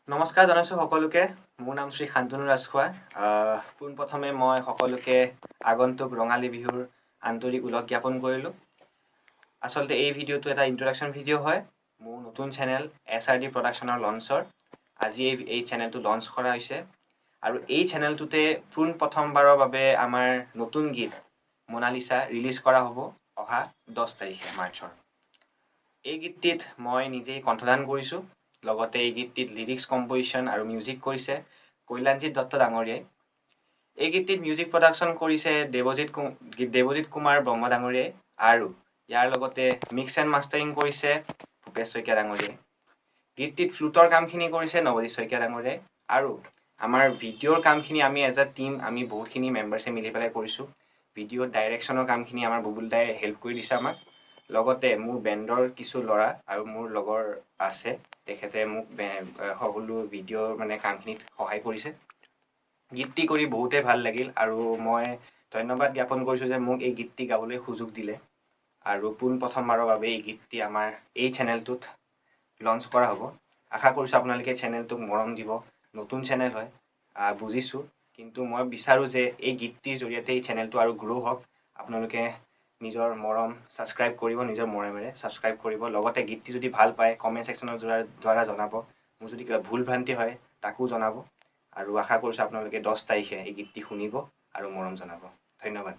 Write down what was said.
নমস্কাৰ জনাইছোঁ সকলোকে। মোৰ নাম শ্ৰী শান্তনু ৰাজখোৱা। পোনপ্ৰথমে মই সকলোকে আগন্তুক ৰঙালী বিহুৰ আন্তৰিক ওলগ জ্ঞাপন কৰিলোঁ। আচলতে এই ভিডিঅ'টো এটা ইন্ট্ৰডাকশ্যন ভিডিঅ' হয় মোৰ নতুন চেনেল SRD প্ৰডাকশ্যনৰ লঞ্চৰ। আজি এই চেনেলটো লঞ্চ কৰা হৈছে আৰু এই চেনেলটোতে পোনপ্ৰথমবাৰৰ বাবে আমাৰ নতুন গীত মোনালিছা ৰিলিজ কৰা হ'ব অহা 10 তাৰিখে মাৰ্চৰ। এই গীতটিত মই নিজেই কণ্ঠদান কৰিছোঁ। লগতে এই গীতটিত লিৰিক্স কম্পজিশ্যন আৰু মিউজিক কৰিছে কৈলাঞ্জিত দত্ত ডাঙৰীয়াই। এই গীতটিত মিউজিক প্ৰডাকশ্যন কৰিছে দেৱজিৎ কুমাৰ ব্ৰহ্ম ডাঙৰীয়াই আৰু ইয়াৰ লগতে মিক্স এণ্ড মাষ্টাৰিং কৰিছে ভূপেশ শইকীয়া ডাঙৰীয়াই। গীতটিত ফ্লুটৰ কামখিনি কৰিছে নৱজিৎ শইকীয়া ডাঙৰীয়াই আৰু আমাৰ ভিডিঅ'ৰ কামখিনি আমি এজ এ টিম আমি বহুতখিনি মেম্বাৰ্ছে মিলি পেলাই কৰিছোঁ। ভিডিঅ'ৰ ডাইৰেকশ্যনৰ কামখিনি আমাৰ বুবুল দাই হেল্প কৰি দিছে আমাক। লগতে মোৰ বেণ্ডৰ কিছু ল'ৰা আৰু মোৰ লগৰ আছে, তেখেতে মোক সকলো ভিডিঅ'ৰ কামখিনিত সহায় কৰিছে। গীতটি কৰি বহুতেই ভাল লাগিল আৰু মই ধন্যবাদ জ্ঞাপন কৰিছোঁ যে মোক এই গীতটি গাবলৈ সুযোগ দিলে আৰু পোনপ্ৰথমবাৰৰ বাবে এই গীতটি আমাৰ এই চেনেলটোত লঞ্চ কৰা হ'ব। আশা কৰিছোঁ আপোনালোকে চেনেলটোক মৰম দিব। নতুন চেনেল হয়, বুজিছোঁ, কিন্তু মই বিচাৰোঁ যে এই গীতটিৰ জৰিয়তে এই চেনেলটো আৰু গ্ৰ' হওক। আপোনালোকে নিজৰ মৰম ছাবস্ক্ৰাইব কৰিব, নিজৰ মৰমেৰে ছাবস্ক্ৰাইব কৰিব। লগতে গীতটি যদি ভাল পায় কমেণ্ট ছেকশ্যনৰ দ্বাৰা জনাব। মোৰ যদি কিবা ভুল ভ্ৰান্তি হয় তাকো জনাব আৰু আশা কৰিছোঁ আপোনালোকে 10 তাৰিখে এই গীতটি শুনিব আৰু মৰম জনাব। ধন্যবাদ।